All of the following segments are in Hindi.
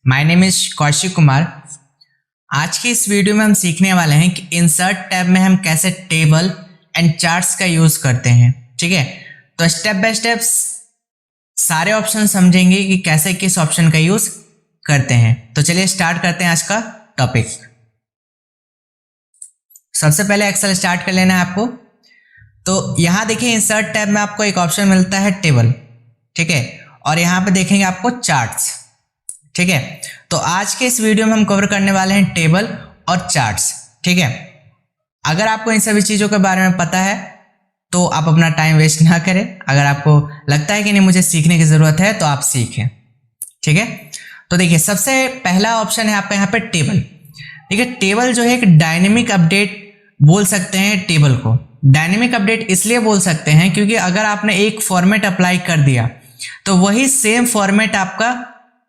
My name is Kaushik Kumar. आज की इस वीडियो में हम सीखने वाले हैं कि इंसर्ट टैब में हम कैसे टेबल एंड चार्ट्स का यूज करते हैं। ठीक है, तो स्टेप बाय स्टेप सारे ऑप्शन समझेंगे कि कैसे किस ऑप्शन का यूज करते हैं। तो चलिए स्टार्ट करते हैं आज का टॉपिक। सबसे पहले एक्सेल स्टार्ट कर लेना है आपको। तो यहां देखिए इंसर्ट टैब में आपको एक ऑप्शन मिलता है टेबल, ठीक है, और यहां पे देखेंगे आपको चार्ट्स। ठीक है, तो आज के इस वीडियो में हम कवर करने वाले हैं टेबल और चार्ट्स। ठीक है, अगर आपको इन सभी चीजों के बारे में पता है तो आप अपना टाइम वेस्ट ना करें। अगर आपको लगता है कि नहीं मुझे सीखने की जरूरत है तो आप सीखें। ठीक है, तो देखिए सबसे पहला ऑप्शन है आपका यहाँ पे टेबल। ठीक है, टेबल जो है एक डायनेमिक अपडेट बोल सकते हैं टेबल को। डायनेमिक अपडेट इसलिए बोल सकते हैं क्योंकि अगर आपने एक फॉर्मेट अप्लाई कर दिया तो वही सेम फॉर्मेट आपका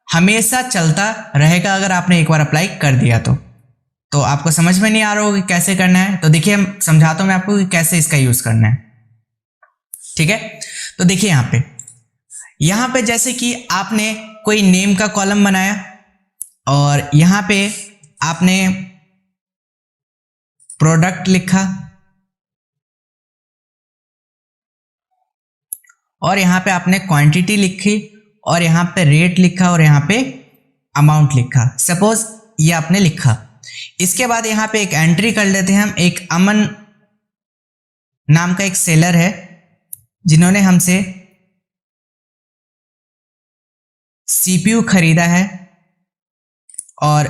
हमेशा चलता रहेगा अगर आपने एक बार अप्लाई कर दिया तो आपको समझ में नहीं आ रहा होगा कि कैसे करना है। तो देखिए हम समझाता हूं मैं आपको कि कैसे इसका यूज करना है। ठीक है, तो देखिए यहां पे जैसे कि आपने कोई नेम का कॉलम बनाया और यहां पे आपने प्रोडक्ट लिखा और यहां पे आपने क्वांटिटी लिखी और यहां पे रेट लिखा और यहां पे अमाउंट लिखा। सपोज ये आपने लिखा, इसके बाद यहां पे एक एंट्री कर लेते हैं हम। एक अमन नाम का एक सेलर है जिन्होंने हमसे सीपीयू खरीदा है और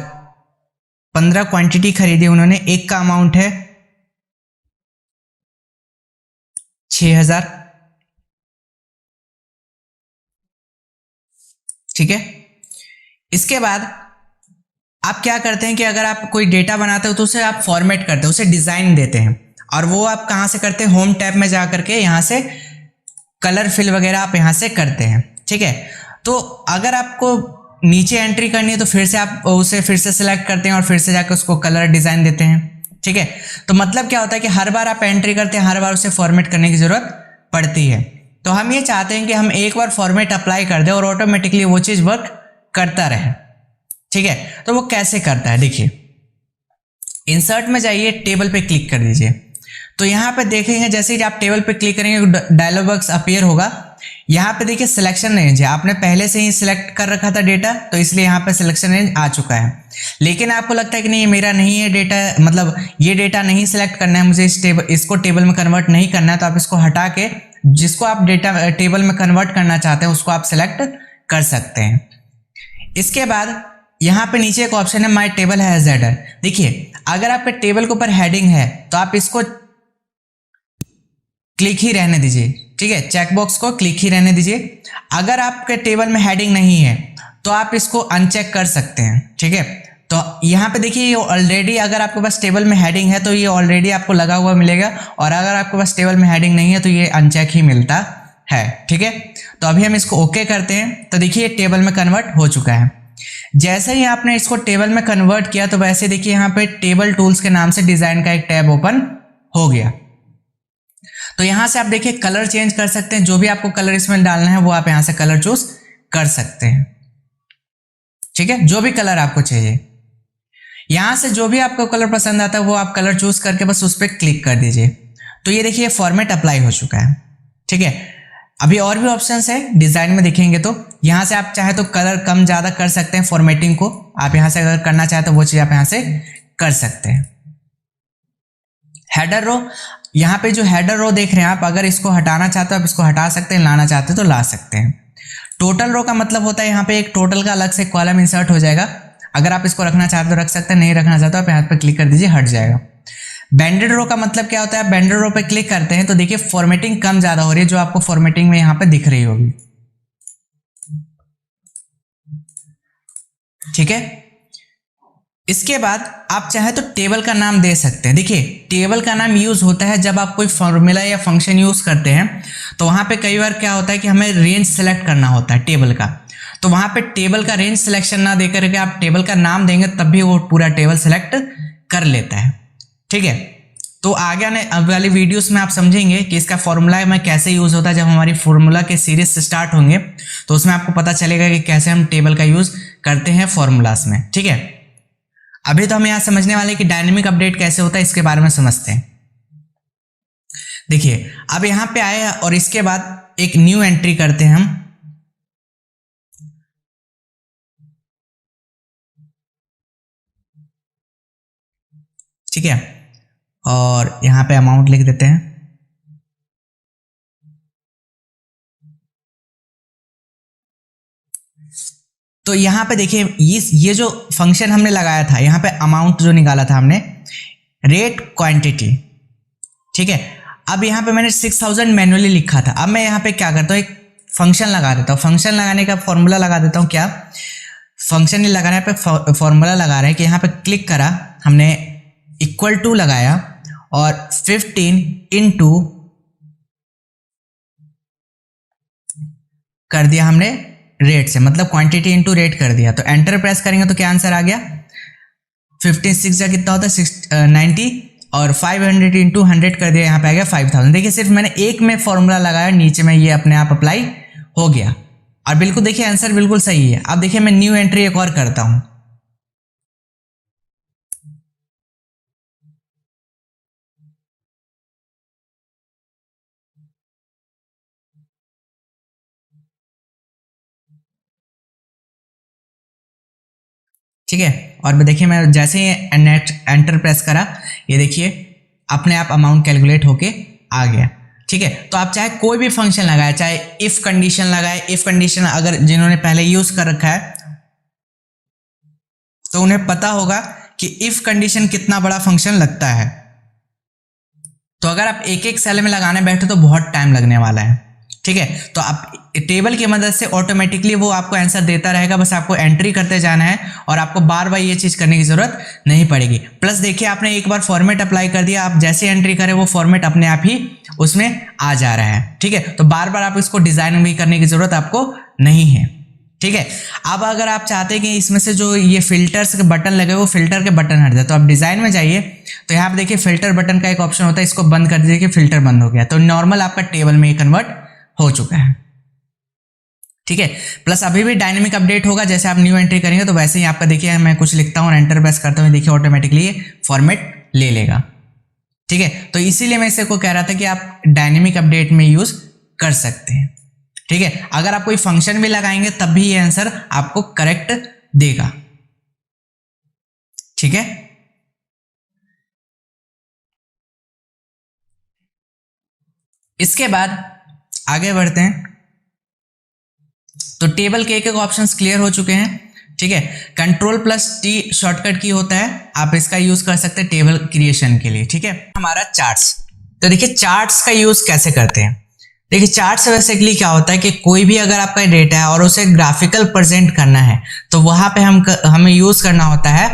15 क्वांटिटी खरीदी उन्होंने। एक का अमाउंट है 6000। ठीक है, इसके बाद आप क्या करते हैं कि अगर आप कोई डेटा बनाते हो तो उसे आप फॉर्मेट करते हो, उसे डिजाइन देते हैं। और वो आप कहां से करते हैं? होम टैब में जा करके यहां से कलर फिल वगैरह आप यहां से करते हैं। ठीक है, तो अगर आपको नीचे एंट्री करनी है तो फिर से आप उसे फिर से सिलेक्ट करते हैं और फिर से जाकर उसको कलर डिजाइन देते हैं। ठीक है, तो मतलब क्या होता है कि हर बार आप एंट्री करते हैं, हर बार उसे फॉर्मेट करने की जरूरत पड़ती है। तो हम ये चाहते हैं कि हम एक बार फॉर्मेट अप्लाई कर दें और ऑटोमेटिकली वो चीज वर्क करता रहे। ठीक है, तो वो कैसे करता है देखिए, इंसर्ट में जाइए, टेबल पे क्लिक कर दीजिए। तो यहां पे देखेंगे जैसे ही आप टेबल पे क्लिक करेंगे डायलॉग बॉक्स अपीयर होगा। यहां पे देखिए सिलेक्शन रेंज है, आपने पहले से ही सिलेक्ट कर रखा था डेटा तो इसलिए यहां पे सिलेक्शन रेंज आ चुका है। लेकिन आपको लगता है कि नहीं ये मेरा नहीं है डेटा, मतलब ये डेटा नहीं सिलेक्ट करना है मुझे, इसको टेबल में कन्वर्ट नहीं करना है, तो आप इसको हटा के जिसको आप डेटा टेबल में कन्वर्ट करना चाहते हैं उसको आप सिलेक्ट कर सकते हैं। इसके बाद यहां पे नीचे एक ऑप्शन है माय टेबल हैज हेडर। देखिए अगर आपके टेबल के ऊपर हेडिंग है तो आप इसको क्लिक ही रहने दीजिए। ठीक है, चेकबॉक्स को क्लिक ही रहने दीजिए। अगर आपके टेबल में हेडिंग नहीं है तो आप इसको अनचेक कर सकते हैं। ठीक है, तो यहां पे देखिए ये ऑलरेडी अगर आपके पास टेबल में हेडिंग है तो ये ऑलरेडी आपको लगा हुआ मिलेगा, और अगर आपके पास टेबल में हेडिंग नहीं है तो ये अनचेक ही मिलता है। ठीक है, तो अभी हम इसको ओके करते हैं। तो देखिए टेबल में कन्वर्ट हो चुका है। जैसे ही आपने इसको टेबल में कन्वर्ट किया तो वैसे देखिए यहाँ पे टेबल टूल्स के नाम से डिजाइन का एक टैब ओपन हो गया। तो यहां से आप देखिए कलर चेंज कर सकते हैं, जो भी आपको कलर इसमें डालना है वो आप यहां से कलर चूज कर सकते हैं। ठीक है, जो भी कलर आपको चाहिए यहां से जो भी आपको कलर पसंद आता है वो आप कलर चूज करके बस उस पर क्लिक कर दीजिए। तो ये देखिए फॉर्मेट अप्लाई हो चुका है। ठीक है, अभी और भी ऑप्शंस है डिजाइन में देखेंगे तो यहां से आप चाहे तो कलर कम ज्यादा कर सकते हैं। फॉर्मेटिंग को आप यहां से अगर करना चाहे तो वो चीज आप यहां से कर सकते हैं। हेडर रो, यहां पे जो हेडर रो देख रहे हैं आप, अगर इसको हटाना चाहते हो आप इसको हटा सकते हैं, लाना चाहते हो तो ला सकते हैं। टोटल रो का मतलब होता है यहाँ पे एक टोटल का अलग से कॉलम इंसर्ट हो जाएगा। अगर आप इसको रखना चाहते हो रख सकते हैं, नहीं रखना चाहते हो आप यहाँ पे क्लिक कर दीजिए, हट जाएगा। बैंडेड रो का मतलब क्या होता है? बैंडेड रो पे क्लिक करते हैं तो देखिए फॉर्मेटिंग कम ज्यादा हो रही है, जो आपको फॉर्मेटिंग में यहाँ पे दिख रही होगी। ठीक है, इसके बाद आप चाहे तो टेबल का नाम दे सकते हैं। देखिए टेबल का नाम यूज होता है जब आप कोई फॉर्मूला या फंक्शन यूज करते हैं तो वहां पे कई बार क्या होता है कि हमें रेंज सेलेक्ट करना होता है टेबल का। तो वहां पे टेबल का रेंज सिलेक्शन ना देकर के आप टेबल का नाम देंगे तब भी वो पूरा टेबल सेलेक्ट कर लेता है। ठीक है, तो आगे आने अब वाली वीडियोस में आप समझेंगे कि इसका फॉर्मूला में कैसे यूज होता है। जब हमारी फॉर्मूला के सीरीज स्टार्ट होंगे तो उसमें आपको पता चलेगा कि कैसे हम टेबल का यूज करते हैं फॉर्मूलाज में। ठीक है, अभी तो हम यहां समझने वाले कि डायनेमिक अपडेट कैसे होता है, इसके बारे में समझते हैं। देखिए अब यहां पे आए और इसके बाद एक न्यू एंट्री करते हैं हम। ठीक है, और यहां पे अमाउंट लिख देते हैं। तो यहां पे देखिए ये जो फंक्शन हमने लगाया था, यहां पे अमाउंट जो निकाला था हमने, रेट क्वांटिटी। ठीक है, अब यहां पे मैंने 6000 मैनुअली लिखा था। अब मैं यहां पे क्या करता हूं, एक फंक्शन लगा देता हूं। फंक्शन लगाने का फॉर्मूला लगा देता हूं। क्या फंक्शन नहीं लगाना पे फॉर्मूला लगा रहे हैं कि यहां पे क्लिक करा हमने, इक्वल टू लगाया और 15 इंटू कर दिया हमने रेट से, मतलब क्वांटिटी इंटू रेट कर दिया। तो एंटर प्रेस करेंगे तो क्या आंसर आ गया, 15 6 जा कितना होता है 90, और 500 इंटू 100 कर दिया, यहाँ पे आ गया 5000। देखिए सिर्फ मैंने एक में फॉर्मूला लगाया, नीचे में ये अपने आप अप्लाई हो गया और बिल्कुल देखिए आंसर बिल्कुल सही है। अब देखिए मैं न्यू एंट्री एक और करता हूं। ठीक है, और देखिए मैं जैसे ही नेट एंटर प्रेस करा, ये देखिए अपने आप अमाउंट कैलकुलेट होके आ गया। ठीक है, तो आप चाहे कोई भी फंक्शन लगाए, चाहे इफ कंडीशन लगाए, इफ कंडीशन अगर जिन्होंने पहले यूज कर रखा है तो उन्हें पता होगा कि इफ कंडीशन कितना बड़ा फंक्शन लगता है। तो अगर आप एक एक सेल में लगाने बैठे तो बहुत टाइम लगने वाला है। ठीक है, तो आप टेबल की मदद से ऑटोमेटिकली वो आपको आंसर देता रहेगा, बस आपको एंट्री करते जाना है और आपको बार बार ये चीज करने की जरूरत नहीं पड़ेगी। प्लस देखिए आपने एक बार फॉर्मेट अप्लाई कर दिया, आप जैसे एंट्री करें वो फॉर्मेट अपने आप ही उसमें आ जा रहा है। ठीक है, तो बार बार आप इसको डिजाइन भी करने की जरूरत आपको नहीं है। ठीक है, अब अगर आप चाहते हैं कि इसमें से जो ये फिल्टर्स के बटन लगे वो फिल्टर के बटन हट जाए, तो आप डिजाइन में जाइए, तो यहाँ पे देखिए फिल्टर बटन का एक ऑप्शन होता है, इसको बंद कर दीजिए कि फिल्टर बंद हो गया, तो नॉर्मल आपका टेबल में कन्वर्ट हो चुका है। ठीक है, प्लस अभी भी डायनेमिक अपडेट होगा, जैसे आप न्यू एंट्री करेंगे तो वैसे ही आपका देखिए मैं कुछ लिखता हूँ और एंटर प्रेस करता हूँ, देखिए ऑटोमेटिकली ये फॉर्मेट ले लेगा। ठीक है, तो इसीलिए मैं इसे को कह रहा था कि आप डायनेमिक अपडेट में यूज कर सकते हैं। ठीक है, अगर आप कोई फंक्शन भी लगाएंगे तब भी ये आंसर आपको करेक्ट देगा। ठीक है, इसके बाद आगे बढ़ते हैं। तो टेबल के एक एक ऑप्शंस क्लियर हो चुके हैं। ठीक है, कंट्रोल प्लस टी शॉर्टकट की होता है, आप इसका यूज कर सकते हैं टेबल क्रिएशन के लिए। ठीक है, हमारा चार्ट्स, तो देखिए चार्ट्स का यूज कैसे करते हैं। देखिए चार्ट्स बेसिकली क्या होता है कि कोई भी अगर आपका डेटा है और उसे ग्राफिकल प्रेजेंट करना है तो वहां पे हमें यूज करना होता है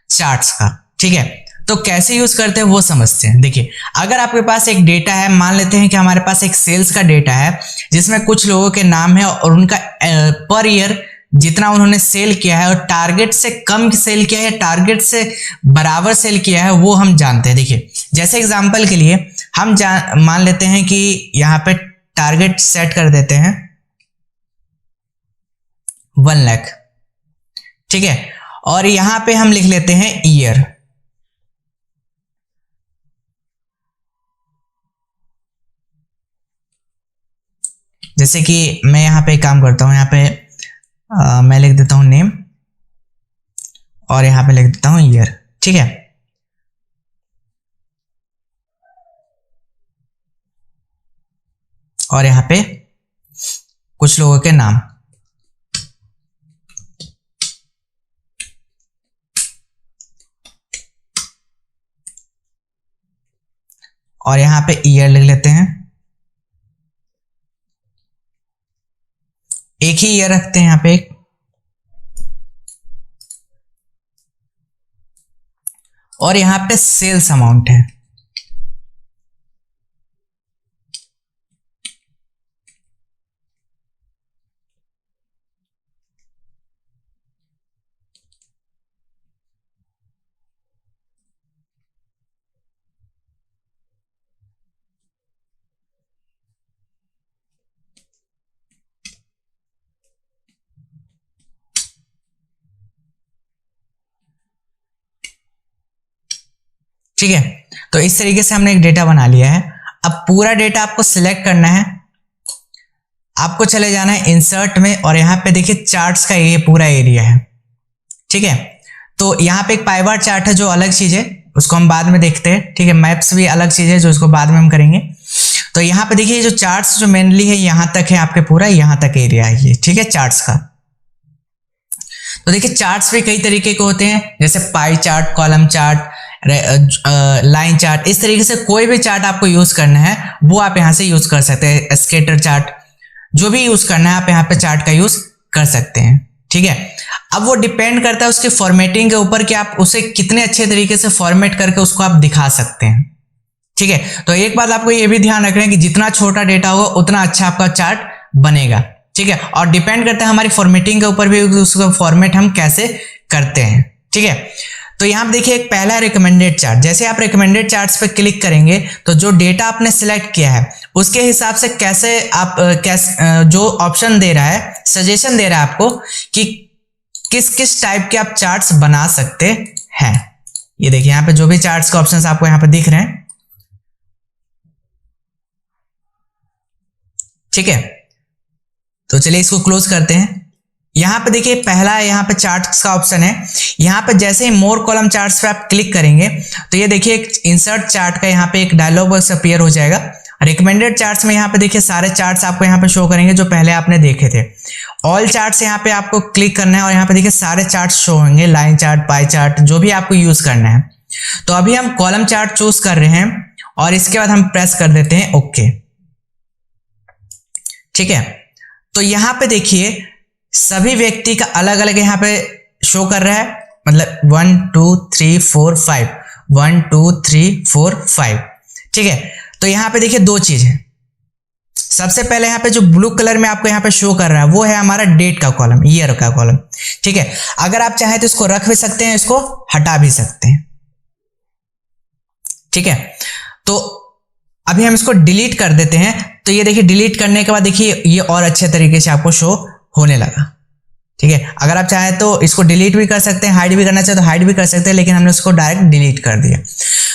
चार्ट्स का। ठीक है, तो कैसे यूज करते हैं वो समझते हैं। देखिए अगर आपके पास एक डेटा है, मान लेते हैं कि हमारे पास एक सेल्स का डेटा है जिसमें कुछ लोगों के नाम है और उनका पर ईयर जितना उन्होंने सेल किया है और टारगेट से कम सेल किया है, टारगेट से बराबर सेल किया है, वो हम जानते हैं। देखिए जैसे एग्जांपल के लिए हम मान लेते हैं कि यहाँ पे टारगेट सेट कर देते हैं 1 लाख। ठीक है, और यहां पे हम लिख लेते हैं ईयर। जैसे कि मैं यहां पे काम करता हूं, यहां पे मैं लिख देता हूं नेम और यहां पे लिख देता हूं ईयर। ठीक है, और यहां पे कुछ लोगों के नाम, और यहां पे ईयर लिख लेते हैं। एक ही ईयर रखते हैं यहां पे एक, और यहां पे सेल्स अमाउंट है। ठीक है, तो इस तरीके से हमने एक डेटा बना लिया है। अब पूरा डेटा आपको सिलेक्ट करना है, आपको चले जाना है इंसर्ट में, और यहाँ पे देखिए चार्ट्स का ये पूरा एरिया है। ठीक है, तो यहाँ पे एक पाई बार चार्ट है जो अलग चीज है, उसको हम बाद में देखते हैं। ठीक है, मैप्स भी अलग चीज है जो इसको बाद में हम करेंगे। तो यहाँ पे देखिए जो चार्ट्स जो मेनली है यहाँ तक है, आपके पूरा यहाँ तक एरिया है ये। ठीक है, चार्ट्स का। तो देखिए चार्ट्स भी कई तरीके के होते हैं, जैसे pie chart, column chart, line chart. इस तरीके से कोई भी चार्ट आपको यूज करना है वो आप यहाँ से यूज कर सकते हैं। स्कैटर चार्ट, जो भी यूज करना है आप यहाँ पे चार्ट का यूज कर सकते हैं। ठीक है, अब वो डिपेंड करता है उसके फॉर्मेटिंग के ऊपर कि आप उसे कितने अच्छे तरीके से फॉर्मेट करके उसको आप दिखा सकते हैं। ठीक है, तो एक बात आपको ये भी ध्यान रखना है कि जितना छोटा डेटा होगा उतना अच्छा आपका चार्ट बनेगा। ठीक है, और डिपेंड करता है हमारी फॉर्मेटिंग के ऊपर भी, उसका फॉर्मेट हम कैसे करते हैं। ठीक है, तो यहाँ पे देखिए एक पहला रिकमेंडेड चार्ट। जैसे आप रिकमेंडेड चार्ट्स पे क्लिक करेंगे तो जो डेटा आपने सिलेक्ट किया है उसके हिसाब से कैसे आप जो ऑप्शन दे रहा है, सजेशन दे रहा है आपको कि किस किस टाइप के आप चार्ट्स बना सकते हैं। ये देखिए यहाँ पे जो भी चार्ट्स के ऑप्शंस आपको यहाँ पे दिख रहे हैं। ठीक है, तो चलिए इसको क्लोज करते हैं। यहाँ पे देखिए पहला यहाँ पे चार्ट्स का ऑप्शन है। यहाँ पे जैसे ही मोर कॉलम चार्ट्स पे आप क्लिक करेंगे तो ये देखिए एक इंसर्ट चार्ट का यहाँ पे एक डायलॉग बॉक्स अपीयर हो जाएगा। रिकमेंडेड चार्ट्स में यहाँ पे देखिए सारे चार्ट्स आपको यहाँ पे शो करेंगे जो पहले आपने देखे थे। ऑल चार्ट्स यहाँ पे आपको क्लिक करना है और यहाँ पे देखिए सारे चार्ट्स शो होंगे, लाइन चार्ट, पाई चार्ट, जो भी आपको यूज करना है। तो अभी हम कॉलम चार्ट चूज कर रहे हैं और इसके बाद हम प्रेस कर देते हैं ओके। ठीक है, तो यहाँ पे देखिए सभी व्यक्ति का अलग अलग यहाँ पे शो कर रहा है, मतलब 1 2 3 4 5, 1 2 3 4 5। ठीक है, तो यहाँ पे देखिए दो चीज है। सबसे पहले यहाँ पे जो ब्लू कलर में आपको यहाँ पे शो कर रहा है वो है हमारा डेट का कॉलम, ईयर का कॉलम। ठीक है, अगर आप चाहें तो इसको रख भी सकते हैं, इसको हटा भी सकते हैं। ठीक है, तो अभी हम इसको डिलीट कर देते हैं। तो ये देखिए डिलीट करने के बाद देखिए ये और अच्छे तरीके से आपको शो होने लगा। ठीक है, अगर आप चाहें तो इसको डिलीट भी कर सकते हैं, हाइड भी करना चाहे तो हाइड भी कर सकते हैं, लेकिन हमने उसको डायरेक्ट डिलीट कर दिया।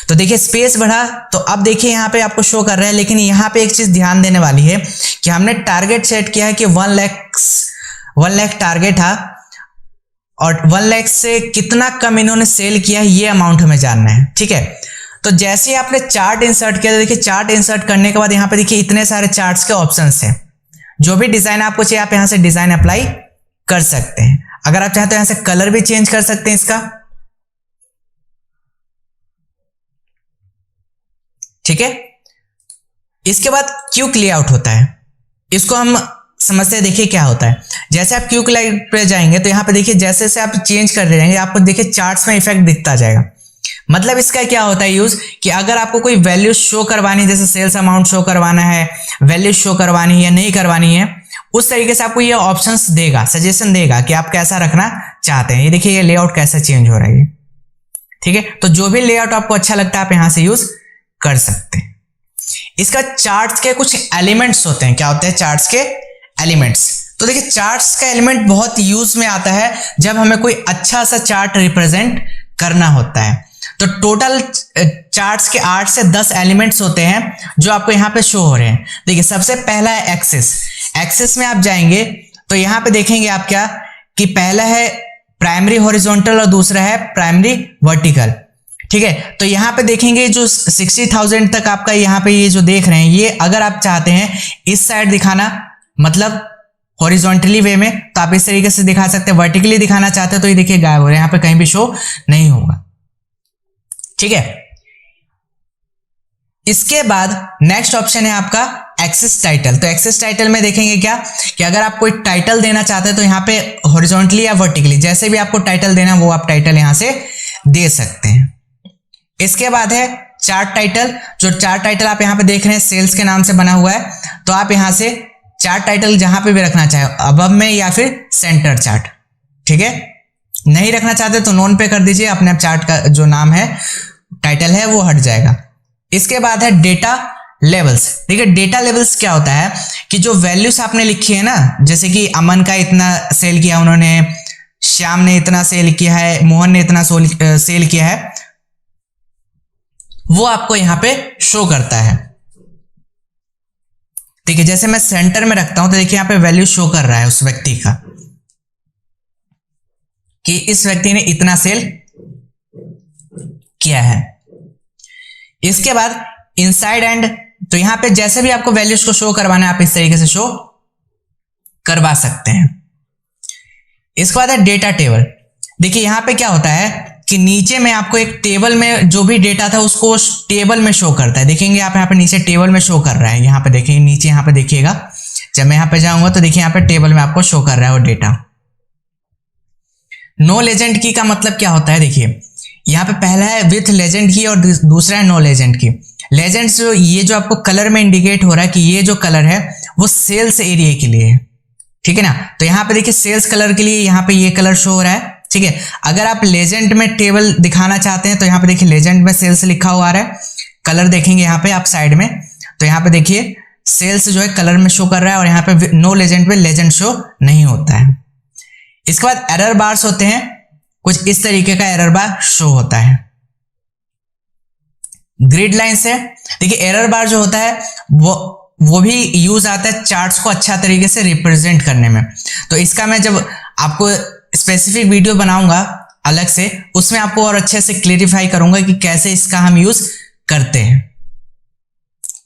तो देखिए स्पेस बढ़ा तो अब देखिए यहाँ पे आपको शो कर रहा है। लेकिन यहाँ पे एक चीज ध्यान देने वाली है कि हमने टारगेट सेट किया है कि 1 लाख टारगेट था और 1 लाख से कितना कम इन्होंने सेल किया है ये अमाउंट हमें जानना है। ठीक है, तो जैसे ही आपने चार्ट इंसर्ट किया तो देखिए चार्ट इंसर्ट करने के बाद यहाँ पे देखिए इतने सारे चार्ट्स के ऑप्शंस हैं। जो भी डिजाइन आपको चाहिए आप यहाँ से डिजाइन अप्लाई कर सकते हैं। अगर आप चाहें तो यहाँ से कलर भी चेंज कर सकते हैं इसका। ठीक है, इसके बाद क्विक लेआउट होता है, इसको हम समझते हैं। देखिए क्या होता है, जैसे आप क्विक लेआउट पे जाएंगे तो यहाँ पे देखिए जैसे जैसे आप चेंज करते जाएंगे आपको देखिए चार्ट्स में इफेक्ट दिखता जाएगा। मतलब इसका क्या होता है यूज कि अगर आपको कोई वैल्यू शो करवानी है, जैसे सेल्स अमाउंट शो करवाना है, वैल्यू शो करवानी है या नहीं करवानी है, उस तरीके से आपको ये ऑप्शंस देगा, सजेशन देगा कि आप कैसा रखना चाहते हैं। ये देखिए ये लेआउट कैसे चेंज हो रहा है। ठीक है, तो जो भी लेआउट आपको अच्छा लगता है आप यहां से यूज कर सकते हैं। इसका चार्ट्स के कुछ एलिमेंट्स होते हैं। क्या होते हैं चार्ट्स के एलिमेंट्स? तो देखिए चार्ट्स का एलिमेंट बहुत यूज में आता है जब हमें कोई अच्छा सा चार्ट रिप्रेजेंट करना होता है। तो टोटल चार्ट्स के 8 से 10 एलिमेंट्स होते हैं जो आपको यहाँ पे शो हो रहे हैं। देखिए सबसे पहला है एक्सिस। एक्सिस में आप जाएंगे तो यहाँ पे देखेंगे आप क्या कि पहला है प्राइमरी हॉरिजॉन्टल और दूसरा है प्राइमरी वर्टिकल। ठीक है, तो यहाँ पे देखेंगे जो 60,000 तक आपका यहाँ पे ये जो देख रहे हैं, ये अगर आप चाहते हैं इस साइड दिखाना, मतलब हॉरिजॉन्टली वे में, तो आप इस तरीके से दिखा सकते हैं। वर्टिकली दिखाना चाहते हैं तो ये देखिए गायब हो रहे हैं, यहाँ पे कहीं भी शो नहीं होगा। ठीक है, इसके बाद नेक्स्ट ऑप्शन है आपका एक्सेस टाइटल। तो एक्सेस टाइटल में देखेंगे क्या कि अगर आप कोई टाइटल देना चाहते हैं तो यहाँ पे हॉरिजॉन्टली या वर्टिकली जैसे भी आपको टाइटल देना वो आप टाइटल यहां से दे सकते हैं। इसके बाद है चार्ट टाइटल। जो चार्ट टाइटल आप यहाँ पे देख रहे हैं सेल्स के नाम से बना हुआ है, तो आप यहां से चार्ट टाइटल जहां पे भी रखना चाहे, अबव में या फिर सेंटर चार्ट। ठीक है, नहीं रखना चाहते तो नॉन पे कर दीजिए, अपने आप चार्ट का जो नाम है टाइटल है वो हट जाएगा। इसके बाद है डेटा लेवल्स। देखिए डेटा लेवल्स क्या होता है कि जो वैल्यूज आपने लिखी है ना, जैसे कि अमन का इतना सेल किया उन्होंने, श्याम ने इतना सेल किया है, मोहन ने इतना सेल किया है, वो आपको यहां पे शो करता है। ठीक है, जैसे मैं सेंटर में रखता हूं तो देखिए यहां पे वैल्यू शो कर रहा है उस व्यक्ति का कि इस व्यक्ति ने इतना सेल किया है। इसके बाद इनसाइड एंड, तो यहां पे जैसे भी आपको वैल्यूज को शो करवाना है आप इस तरीके से शो करवा सकते हैं। इसके बाद है डेटा टेबल। देखिए यहां पे क्या होता है कि नीचे में आपको एक टेबल में जो भी डेटा था उसको टेबल में शो करता है। देखेंगे आप यहाँ पे नीचे टेबल में शो कर रहा है, यहाँ पे देखिए नीचे, यहाँ पे देखिएगा, जब मैं यहाँ पे जाऊंगा तो देखिए यहाँ पे टेबल में आपको शो कर रहा है वो डेटा। नो लेजेंड की का मतलब क्या होता है, देखिए यहाँ पे पहला है विथ लेजेंड की और दूसरा है नो लेजेंड की। लेजेंड जो ये जो आपको कलर में इंडिकेट हो रहा है कि ये जो कलर है वो सेल्स एरिया के लिए है, ठीक है ना। तो यहाँ पे देखिए सेल्स कलर के लिए यहाँ पे ये कलर शो हो रहा है, ठीक है। अगर आप लेजेंड में टेबल दिखाना चाहते हैं तो यहाँ पे देखिए लेजेंड में सेल्स लिखा हुआ आ रहा है, कलर देखेंगे यहाँ पे आप साइड में, तो यहाँ पे देखिए सेल्स जो है कलर में शो कर रहा है और यहाँ पे नो लेजेंड में लेजेंड शो नहीं होता है। इसके बाद एरर बार्स होते हैं, कुछ इस तरीके का एरर बार शो होता है। ग्रिड लाइन से देखिए एरर बार जो होता है वो भी यूज आता है चार्ट्स को अच्छा तरीके से रिप्रेजेंट करने में। तो इसका मैं जब आपको स्पेसिफिक वीडियो बनाऊंगा अलग से, उसमें आपको और अच्छे से क्लेरिफाई करूंगा कि कैसे इसका हम यूज करते हैं।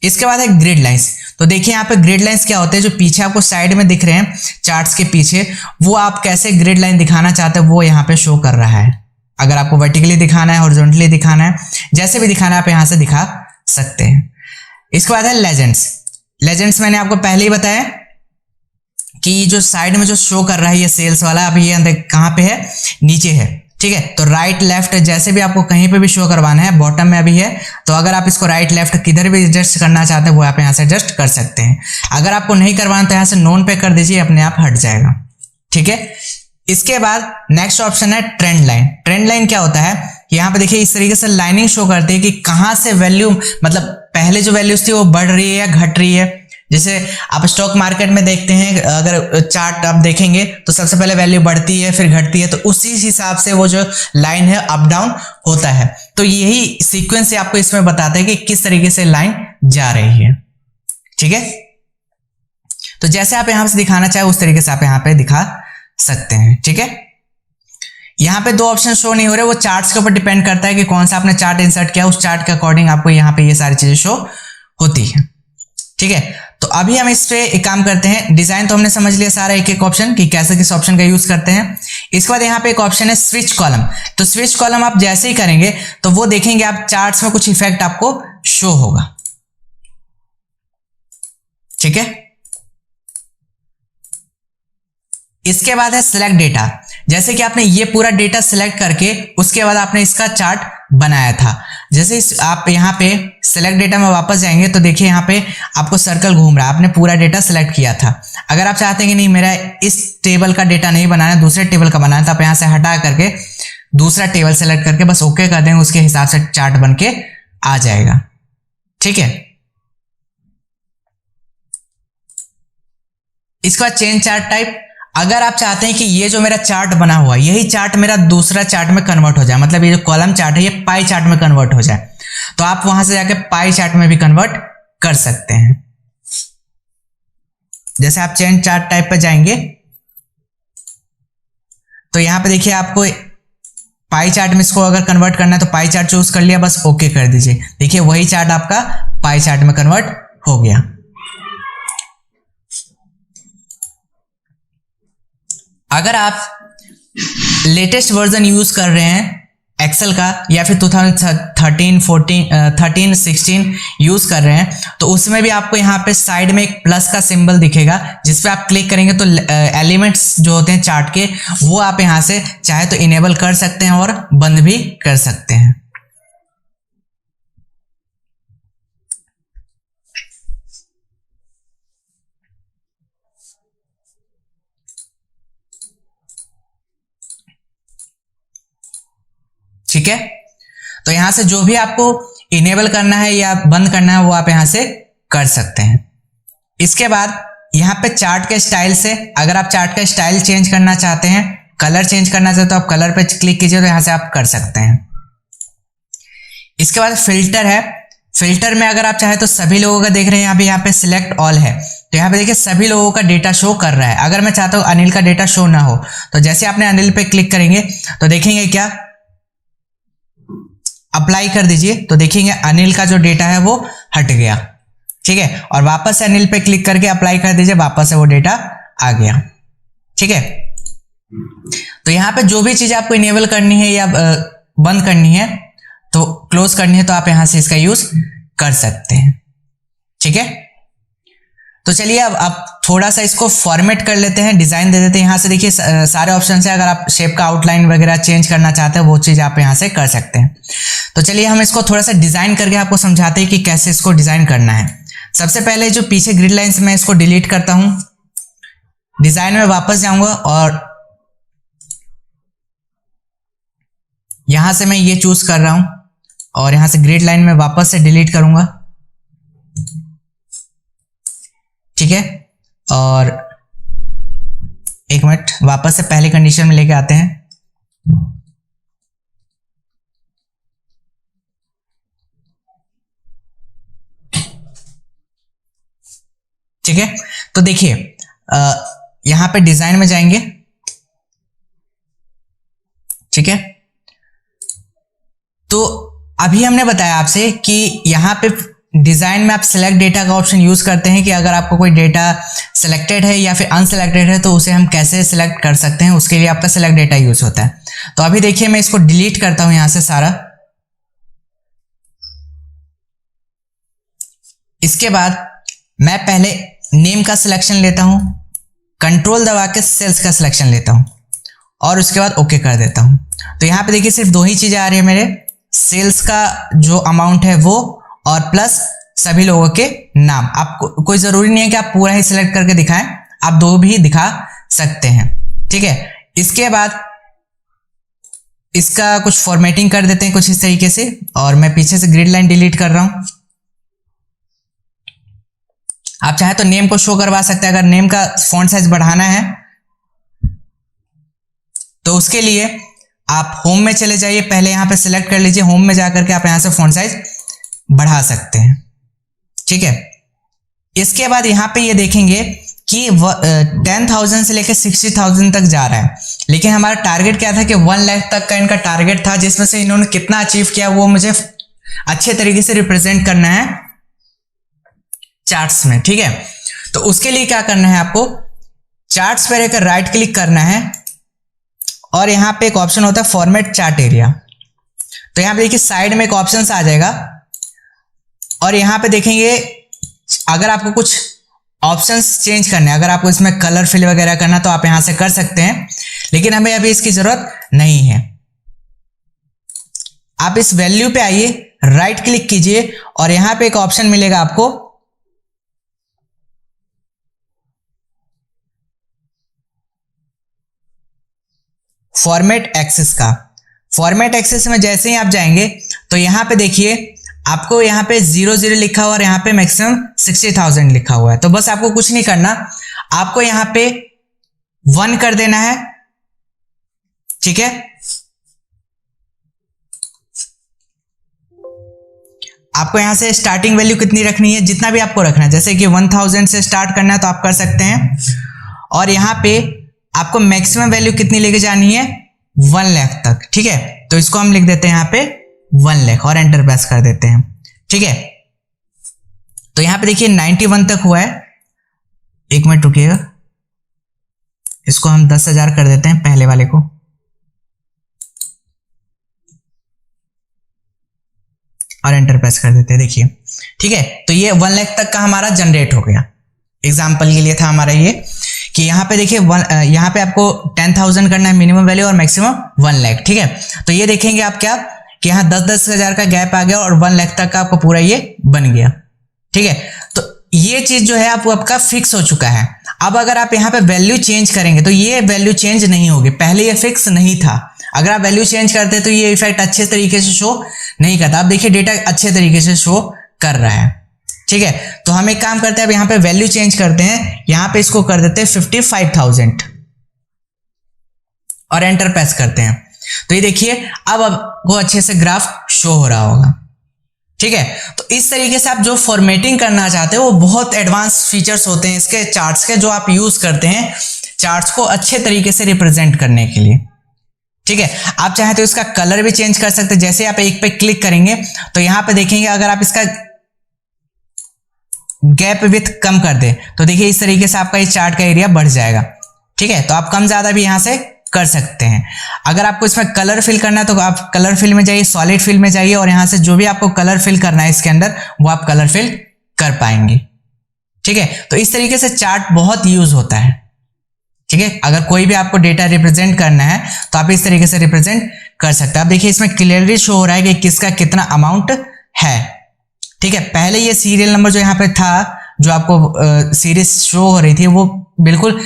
इसके बाद है ग्रिड लाइंस। तो देखिए यहाँ पे ग्रिड लाइंस क्या होते हैं, जो पीछे आपको साइड में दिख रहे हैं चार्ट्स के पीछे, वो आप कैसे ग्रिड लाइन दिखाना चाहते हैं वो यहाँ पे शो कर रहा है। अगर आपको वर्टिकली दिखाना है, हॉरिजॉन्टली दिखाना है, जैसे भी दिखाना है आप यहाँ से दिखा सकते हैं। इसके बाद है लेजेंड्स। लेजेंड्स मैंने आपको पहले ही बताया कि जो साइड में जो शो कर रहा है ये सेल्स वाला, अब ये अंदर कहाँ पे है, नीचे है, ठीक है। तो राइट लेफ्ट जैसे भी आपको कहीं पे भी शो करवाना है, बॉटम में अभी है तो अगर आप इसको राइट लेफ्ट किधर भी एडजस्ट करना चाहते हैं वो आप यहाँ से एडजस्ट कर सकते हैं। अगर आपको नहीं करवाना तो यहाँ से नोन पे कर दीजिए, अपने आप हट जाएगा, ठीक है। इसके बाद नेक्स्ट ऑप्शन है ट्रेंड लाइन। ट्रेंड लाइन क्या होता है, यहाँ पे देखिए इस तरीके से लाइनिंग शो करती है कि कहाँ से वैल्यू, मतलब पहले जो वैल्यूज थी वो बढ़ रही है या घट रही है। जैसे आप स्टॉक मार्केट में देखते हैं, अगर चार्ट आप देखेंगे तो सबसे पहले वैल्यू बढ़ती है फिर घटती है, तो उसी हिसाब से वो जो लाइन है अप डाउन होता है। तो यही सीक्वेंस आपको इसमें बताता है कि किस तरीके से लाइन जा रही है, ठीक है। तो जैसे आप यहां से दिखाना चाहे उस तरीके से आप यहां पे दिखा सकते हैं, ठीक है। यहां पे दो ऑप्शन शो नहीं हो रहे, वो चार्ट्स के ऊपर डिपेंड करता है कि कौन सा आपने चार्ट इंसर्ट किया, उस चार्ट के अकॉर्डिंग आपको यहाँ पे ये सारी चीजें शो होती है, ठीक है। तो अभी हम इस पे एक काम करते हैं, डिजाइन तो हमने समझ लिया सारा एक एक ऑप्शन कि कैसे किस ऑप्शन का यूज करते हैं। इसके बाद यहाँ पे एक ऑप्शन है स्विच कॉलम। तो स्विच कॉलम आप जैसे ही करेंगे तो वो देखेंगे आप चार्ट्स में कुछ इफेक्ट आपको शो होगा, ठीक है। इसके बाद है सिलेक्ट डेटा। जैसे कि आपने ये पूरा डेटा सिलेक्ट करके उसके बाद आपने इसका चार्ट बनाया था, जैसे आप यहाँ पे सिलेक्ट डेटा में वापस जाएंगे तो देखिए यहाँ पे आपको सर्कल घूम रहा है, आपने पूरा डेटा सिलेक्ट किया था। अगर आप चाहते हैं कि नहीं मेरा इस टेबल का डेटा नहीं बनाना है, दूसरे टेबल का बनाना है, तो आप यहाँ से हटा करके दूसरा टेबल सेलेक्ट करके बस ओके कर देंगे, उसके हिसाब से चार्ट बन के आ जाएगा, ठीक है। इसके बाद चेंज चार्ट टाइप। अगर आप चाहते हैं कि ये जो मेरा चार्ट बना हुआ है यही चार्ट मेरा दूसरा चार्ट में कन्वर्ट हो जाए, मतलब ये जो कॉलम चार्ट है ये पाई चार्ट में कन्वर्ट हो जाए, तो आप वहां से जाके पाई चार्ट में भी कन्वर्ट कर सकते हैं। जैसे आप चेंज चार्ट टाइप पे जाएंगे तो यहां पे देखिए आपको पाई चार्ट में इसको अगर कन्वर्ट करना है तो पाई चार्ट चूज कर लिया, बस ओके कर दीजिए, देखिए वही चार्ट आपका पाई चार्ट में कन्वर्ट हो गया। अगर आप लेटेस्ट वर्जन यूज कर रहे हैं एक्सेल का या फिर 2013, 13, 16 यूज कर रहे हैं तो उसमें भी आपको यहाँ पे साइड में एक प्लस का सिंबल दिखेगा, जिस पे आप क्लिक करेंगे तो एलिमेंट्स जो होते हैं चार्ट के वो आप यहाँ से चाहे तो इनेबल कर सकते हैं और बंद भी कर सकते हैं। ठीक है, तो यहां से जो भी आपको इनेबल करना है या बंद करना है वो आप यहां से कर सकते हैं। इसके बाद यहां पे चार्ट के स्टाइल से अगर आप चार्ट का स्टाइल चेंज करना चाहते हैं, कलर चेंज करना चाहते हो तो आप कलर पे क्लिक कीजिए तो यहां से आप कर सकते हैं। इसके बाद फिल्टर है। फिल्टर में अगर आप चाहे तो सभी लोगों का देख रहे हैं यहाँ पे सिलेक्ट ऑल है, तो यहाँ पे देखिए सभी लोगों का डेटा शो कर रहा है। अगर मैं चाहता हूँ अनिल का डेटा शो ना हो, तो जैसे आपने अनिल पे क्लिक करेंगे तो देखेंगे क्या, अप्लाई कर दीजिए तो देखेंगे अनिल का जो डेटा है वो हट गया। ठीक है, और वापस से अनिल पे क्लिक करके अप्लाई कर दीजिए, वापस से वो डेटा आ गया। ठीक है, तो यहाँ पे जो भी चीज आपको इनेबल करनी है या बंद करनी है तो क्लोज करनी है, तो आप यहां से इसका यूज कर सकते हैं। ठीक है, तो चलिए अब आप थोड़ा सा इसको फॉर्मेट कर लेते हैं, डिजाइन दे देते हैं। यहां से देखिए सारे ऑप्शन है, अगर आप शेप का आउटलाइन वगैरह चेंज करना चाहते हैं वो चीज आप यहां से कर सकते हैं। तो चलिए हम इसको थोड़ा सा डिजाइन करके आपको समझाते हैं कि कैसे इसको डिजाइन करना है। सबसे पहले जो पीछे ग्रिड लाइंस में इसको डिलीट करता हूं, डिजाइन में वापस जाऊंगा और यहां से मैं ये चूज कर रहा हूं और यहां से ग्रिड लाइन में वापस से डिलीट करूंगा। ठीक है, और एक मिनट वापस से पहले कंडीशन में लेके आते हैं। ठीक है, तो देखिए यहां पे डिजाइन में जाएंगे। ठीक है, तो अभी हमने बताया आपसे कि यहां पे डिजाइन में आप सिलेक्ट डेटा का ऑप्शन यूज करते हैं कि अगर आपको कोई डेटा सिलेक्टेड है या फिर अनसिलेक्टेड है तो उसे हम कैसे सिलेक्ट कर सकते हैं, उसके लिए आपका सिलेक्ट डेटा यूज होता है। तो अभी देखिए मैं इसको डिलीट करता हूं यहां से सारा। इसके बाद मैं पहले नेम का सिलेक्शन लेता हूं, कंट्रोल दबा के सेल्स का सिलेक्शन लेता हूं और उसके बाद ओके कर देता हूं। तो यहां पे देखिए सिर्फ दो ही चीजें आ रही है मेरे, सेल्स का जो अमाउंट है वो और प्लस सभी लोगों के नाम। आपको कोई जरूरी नहीं है कि आप पूरा ही सिलेक्ट करके दिखाएं, आप दो भी दिखा सकते हैं। ठीक है, इसके बाद इसका कुछ फॉर्मेटिंग कर देते हैं कुछ इस तरीके से, और मैं पीछे से ग्रिड लाइन डिलीट कर रहा हूं। आप चाहे तो नेम को शो करवा सकते हैं, अगर नेम का फॉन्ट साइज बढ़ाना है तो उसके लिए आप होम में चले जाइए, पहले यहां पे सिलेक्ट कर लीजिए, होम में जाकर के आप यहां से फॉन्ट साइज बढ़ा सकते हैं। ठीक है, इसके बाद यहां पे ये देखेंगे कि 10,000 से लेकर 60,000 तक जा रहा है, लेकिन हमारा टारगेट क्या था कि 1 लाख तक का इनका टारगेट था, जिसमें से इन्होंने कितना अचीव किया वो मुझे अच्छे तरीके से रिप्रेजेंट करना है चार्ट्स में। ठीक है, तो उसके लिए क्या करना है, आपको चार्ट्स पर एक राइट क्लिक करना है और यहां पे एक ऑप्शन होता है फॉर्मेट चार्ट एरिया। तो यहां पे देखिए साइड में एक ऑप्शन आ जाएगा और यहां पे देखेंगे अगर आपको कुछ ऑप्शंस चेंज करने हैं, अगर आपको इसमें कलर फिल वगैरह करना तो आप यहां से कर सकते हैं, लेकिन हमें अभी इसकी जरूरत नहीं है। आप इस वैल्यू पे आइए, राइट क्लिक कीजिए और यहां पे एक ऑप्शन मिलेगा आपको फॉर्मेट एक्सेस का। फॉर्मेट एक्सेस में जैसे ही आप जाएंगे तो यहां पे देखिए आपको यहां पे 00 लिखा हुआ और यहां पे मैक्सिमम 60,000 लिखा हुआ है। तो बस आपको कुछ नहीं करना, आपको यहां पे 1 कर देना है। ठीक है, आपको यहां से स्टार्टिंग वैल्यू कितनी रखनी है, जितना भी आपको रखना है, जैसे कि 1000 से स्टार्ट करना है तो आप कर सकते हैं, और यहां पे आपको मैक्सिमम वैल्यू कितनी लेके जानी है 1 लाख तक। ठीक है, तो इसको हम लिख देते हैं यहां पे 1 लाख और एंटर प्रेस कर देते हैं। ठीक है, तो यहां पे देखिए 91 तक हुआ है। एक मिनट रुकिएगा, इसको हम 10,000 कर देते हैं पहले वाले को, और एंटर प्रेस कर देते हैं। देखिए ठीक है, तो ये 1 लाख तक का हमारा जनरेट हो गया। एग्जाम्पल के लिए था हमारा ये कि यहाँ पे देखिए यहाँ पे आपको 10,000 करना है मिनिमम वैल्यू और मैक्सिमम 1 लाख। ठीक है, तो ये देखेंगे आप क्या कि यहाँ 10-10 हजार का गैप आ गया और 1 लाख तक का आपको पूरा ये बन गया। ठीक है, तो ये चीज जो है आपका फिक्स हो चुका है। अब अगर आप यहाँ पे वैल्यू चेंज करेंगे तो ये वैल्यू चेंज नहीं होगी, पहले ये फिक्स नहीं था। अगर आप वैल्यू चेंज करते तो ये इफेक्ट अच्छे तरीके से शो नहीं करता। आप देखिए डेटा अच्छे तरीके से शो कर रहा है। ठीक है, तो हम एक काम करते हैं, अब यहाँ पे वैल्यू चेंज करते हैं, यहाँ पे इसको कर देते हैं 55,000 और एंटर प्रेस करते हैं। तो ये देखिए अब आपको अच्छे से ग्राफ शो हो रहा होगा। ठीक है। तो इस तरीके से आप जो फॉर्मेटिंग करना चाहते हो वो बहुत एडवांस फीचर्स होते हैं इसके चार्ट्स के, जो आप यूज करते हैं चार्ट्स को अच्छे तरीके से रिप्रेजेंट करने के लिए। ठीक है, आप चाहें तो इसका कलर भी चेंज कर सकते हैं। जैसे आप एक पे क्लिक करेंगे तो यहां पे देखेंगे अगर आप इसका गैप विथ कम कर दे तो देखिए इस तरीके से आपका इस चार्ट का एरिया बढ़ जाएगा। ठीक है, तो आप कम ज्यादा भी यहां से कर सकते हैं। अगर आपको इसमें कलर फिल करना है तो आप कलर फिल में जाइए, सॉलिड फिल में जाइए और यहां से जो भी आपको कलर फिल करना है इसके अंदर वो आप कलर फिल कर पाएंगे। ठीक है, तो इस तरीके से चार्ट बहुत यूज होता है। ठीक है, अगर कोई भी आपको डेटा रिप्रेजेंट करना है तो आप इस तरीके से रिप्रेजेंट कर सकते हैं। आप देखिए इसमें क्लियरली शो हो रहा है कि किसका कितना अमाउंट है। ठीक है, पहले ये सीरियल नंबर जो यहाँ पे था, जो आपको सीरीज शो हो रही थी, वो बिल्कुल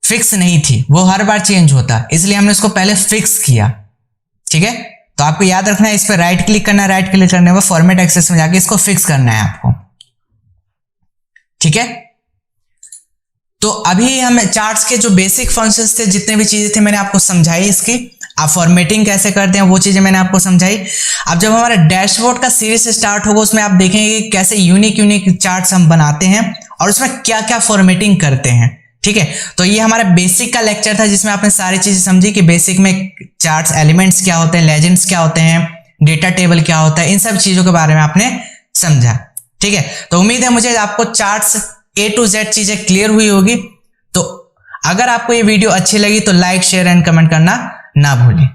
फिक्स नहीं थी, वो हर बार चेंज होता, इसलिए हमने इसको पहले फिक्स किया। ठीक है, तो आपको याद रखना है, इस पर राइट क्लिक करना है, राइट क्लिक करने के बाद फॉर्मेट एक्सेस में जाके इसको फिक्स करना है आपको। ठीक है, तो अभी हम चार्ट्स के जो बेसिक फंक्शंस थे, जितने भी चीजें थी मैंने आपको समझाई, इसकी आप फॉर्मेटिंग कैसे करते हैं वो चीजें मैंने आपको समझाई। अब जब हमारा डैशबोर्ड का सीरीज स्टार्ट होगा उसमें आप देखेंगे कि कैसे यूनिक चार्ट्स हम बनाते हैं और उसमें क्या क्या फॉर्मेटिंग करते हैं। ठीक है, तो ये हमारा बेसिक का लेक्चर था जिसमें आपने सारी चीजें समझी कि बेसिक में चार्ट्स एलिमेंट्स क्या होते हैं, लेजेंड्स क्या होते हैं, डेटा टेबल क्या होता है, इन सब चीजों के बारे में आपने समझा। ठीक है, तो उम्मीद है मुझे आपको चार्ट्स A to Z चीजें क्लियर हुई होगी। तो अगर आपको ये वीडियो अच्छी लगी तो लाइक, शेयर एंड कमेंट करना ना भूलें।